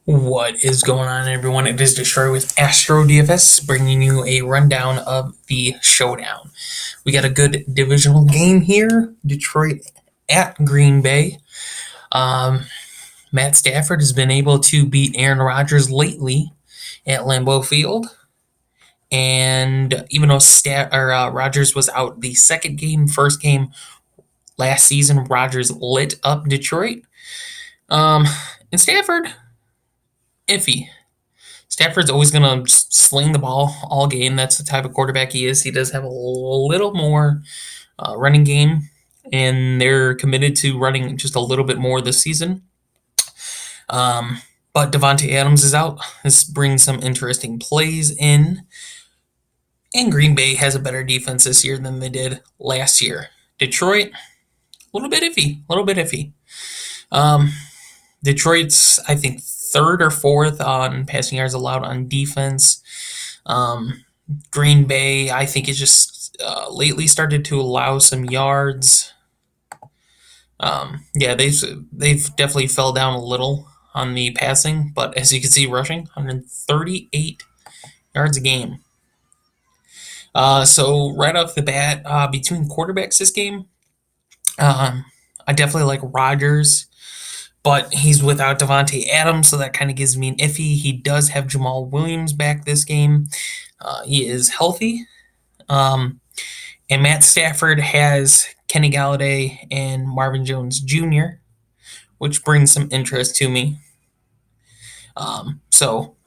What is going on, everyone? It is Destroy with Astrodfs, bringing you a rundown of the Showdown. We got a good divisional game here. Detroit at Green Bay. Um, Matt Stafford has been able to beat Aaron Rodgers lately at Lambeau Field, and even though Rodgers was out the second game, first game last season, Rodgers lit up Detroit. Um, and Stafford, iffy. Stafford's always going to sling the ball all game. That's the type of quarterback he is. He does have a little more running game, and they're committed to running just a little bit more this season. Um, but Devontae Adams is out. This brings some interesting plays in. And Green Bay has a better defense this year than they did last year. Detroit, a little bit iffy. A little bit iffy. Um, Detroit's, I think, third or fourth on passing yards allowed on defense. Um, Green Bay, I think, is just lately started to allow some yards. Yeah, they've definitely fell down a little on the passing, but as you can see, rushing 138 yards a game. So right off the bat, between quarterbacks this game, I definitely like Rodgers, but he's without Devontae Adams, so that kind of gives me an iffy. He does have Jamal Williams back this game. He is healthy. Um, and Matt Stafford has Kenny Galladay and Marvin Jones Jr., which brings some interest to me. So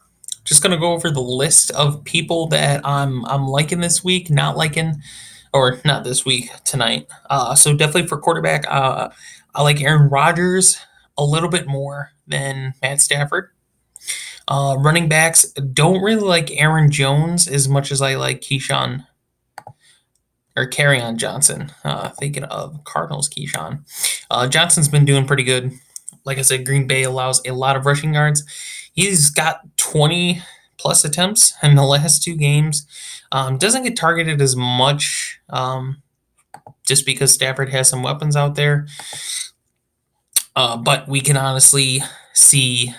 just gonna go over the list of people that I'm liking this week, not liking, or not this week, tonight. So definitely for quarterback, I like Aaron Rodgers a little bit more than Matt Stafford. Running backs, don't really like Aaron Jones as much as I like Keyshawn or Carryon Johnson. Thinking of Cardinals Keyshawn. Johnson's been doing pretty good. Like I said, Green Bay allows a lot of rushing yards. He's got 20 plus attempts in the last two games. Doesn't get targeted as much just because Stafford has some weapons out there. But we can honestly see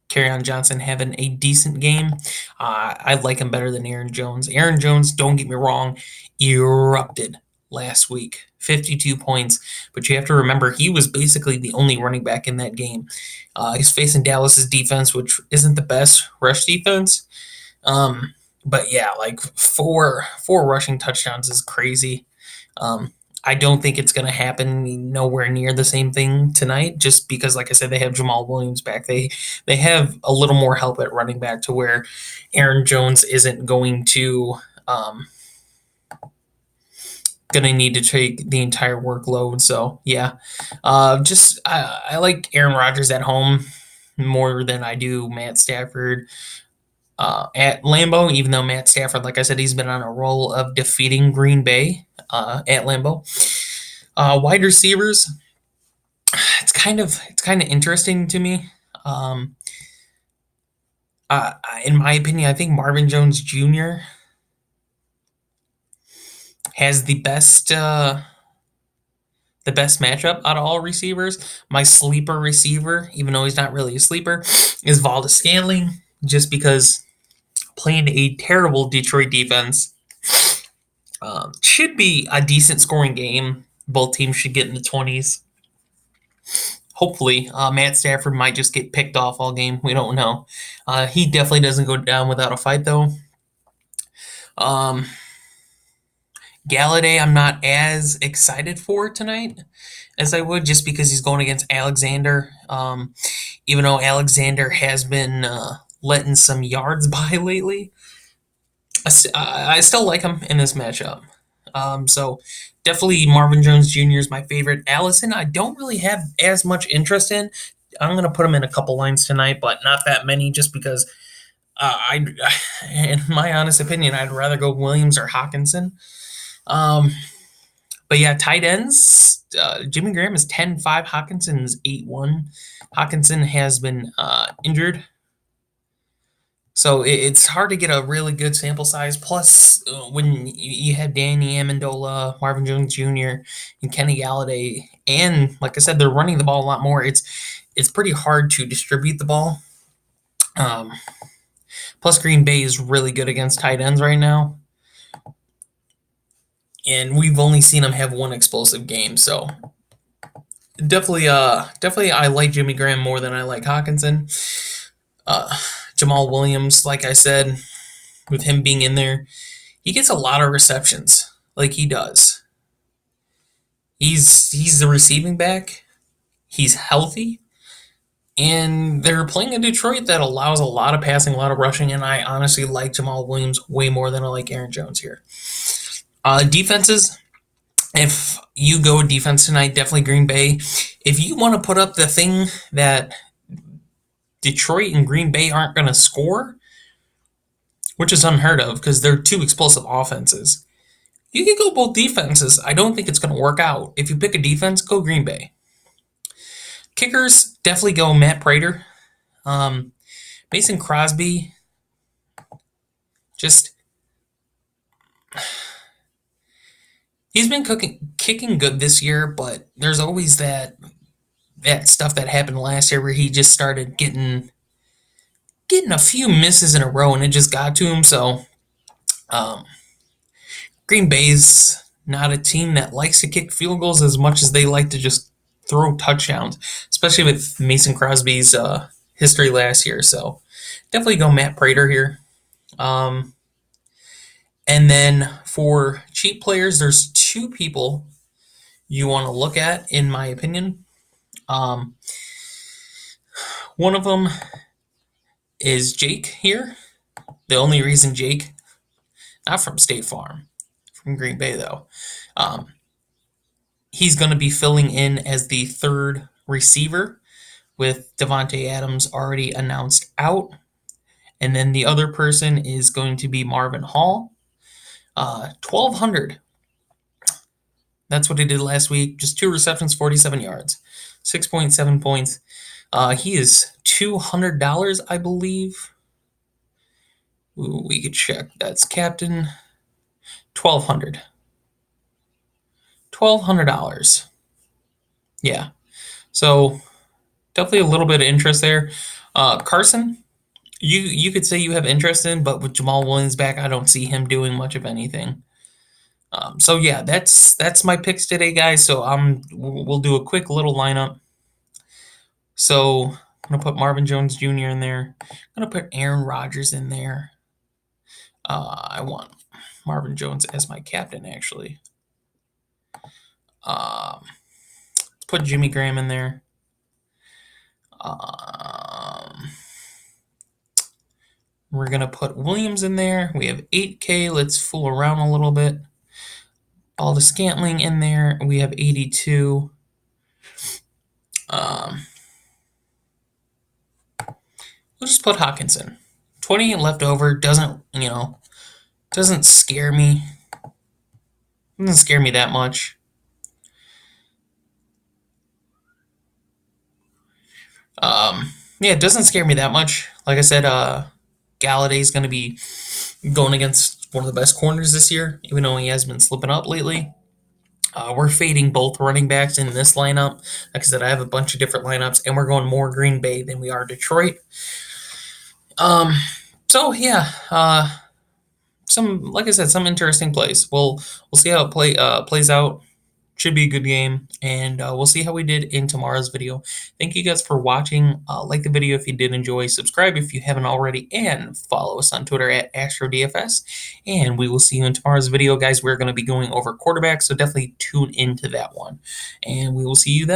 Carryon Johnson having a decent game. I like him better than Aaron Jones. Aaron Jones, don't get me wrong, erupted last week, 52 points. But you have to remember, he was basically the only running back in that game. He's facing Dallas's defense, which isn't the best rush defense. But yeah, like four rushing touchdowns is crazy. I don't think it's going to happen nowhere near the same thing tonight, just because, like I said, they have Jamal Williams back. They have a little more help at running back to where Aaron Jones isn't going to need to take the entire workload. So yeah, I like Aaron Rodgers at home more than I do Matt Stafford at Lambeau, even though Matt Stafford, like I said, he's been on a roll of defeating Green Bay at Lambeau. Wide receivers, it's kind of interesting to me. Um, in my opinion, I think Marvin Jones Jr. has the best matchup out of all receivers. My sleeper receiver, even though he's not really a sleeper, is Valdez Scantling, just because playing a terrible Detroit defense should be a decent scoring game. Both teams should get in the 20s. Hopefully, Matt Stafford might just get picked off all game. We don't know. He definitely doesn't go down without a fight, though. Um, Galladay, I'm not as excited for tonight as I would, just because he's going against Alexander. Even though Alexander has been letting some yards by lately, I still like him in this matchup. So definitely Marvin Jones Jr. is my favorite. Allison, I don't really have as much interest in. I'm going to put him in a couple lines tonight, but not that many, just because in my honest opinion, I'd rather go Williams or Hawkinson. Um, but yeah, tight ends. Jimmy Graham is 10-5. Hawkinson is 8-1. Hawkinson has been injured, so it's hard to get a really good sample size. Plus, when you have Danny Amendola, Marvin Jones Jr., and Kenny Galladay, and like I said, they're running the ball a lot more. It's pretty hard to distribute the ball. Plus, Green Bay is really good against tight ends right now, and we've only seen them have one explosive game. So definitely, I like Jimmy Graham more than I like Hawkinson. Uh, Jamal Williams, like I said, with him being in there, he gets a lot of receptions, like he does. He's the receiving back. He's healthy, and they're playing in Detroit that allows a lot of passing, a lot of rushing, and I honestly like Jamal Williams way more than I like Aaron Jones here. Defenses, if you go defense tonight, definitely Green Bay. If you want to put up the thing that Detroit and Green Bay aren't going to score, which is unheard of because they're two explosive offenses, you can go both defenses. I don't think it's going to work out. If you pick a defense, go Green Bay. Kickers, definitely go Matt Prater. Mason Crosby, just he's been kicking good this year, but there's always that stuff that happened last year where he just started getting a few misses in a row, and it just got to him. So um, Green Bay's not a team that likes to kick field goals as much as they like to just throw touchdowns, especially with Mason Crosby's history last year. So definitely go Matt Prater here. And then for cheap players, there's two people you want to look at, in my opinion. One of them is Jake here. The only reason Jake, not from State Farm, from Green Bay though, he's going to be filling in as the third receiver with Devontae Adams already announced out. And then the other person is going to be Marvin Hall. 1,200. That's what he did last week. Just 2 receptions, 47 yards, 6.7 points. He is $200, I believe. Ooh, we could check. That's captain. $1,200. $1,200. Yeah. So definitely a little bit of interest there. Carson, you could say you have interest in, but with Jamal Williams back, I don't see him doing much of anything. So yeah, that's my picks today, guys. So we'll do a quick little lineup. So I'm gonna put Marvin Jones Jr. in there. I'm gonna put Aaron Rodgers in there. I want Marvin Jones as my captain, actually. Let's put Jimmy Graham in there. We're gonna put Williams in there. We have 8K. Let's fool around a little bit. All the Scantling in there. We have 82. We'll just put Hawkinson. 20 left over. Doesn't scare me. Doesn't scare me that much. Yeah, it doesn't scare me that much. Like I said, Galladay's going to be going against one of the best corners this year, even though he has been slipping up lately. We're fading both running backs in this lineup. Like I said, I have a bunch of different lineups, and we're going more Green Bay than we are Detroit. So yeah, like I said, some interesting plays. We'll see how it plays out. Should be a good game, and we'll see how we did in tomorrow's video. Thank you guys for watching. Like the video if you did enjoy, subscribe if you haven't already, and follow us on Twitter at Astrodfs. And we will see you in tomorrow's video, guys. We're going to be going over quarterbacks, so definitely tune into that one, and we will see you then.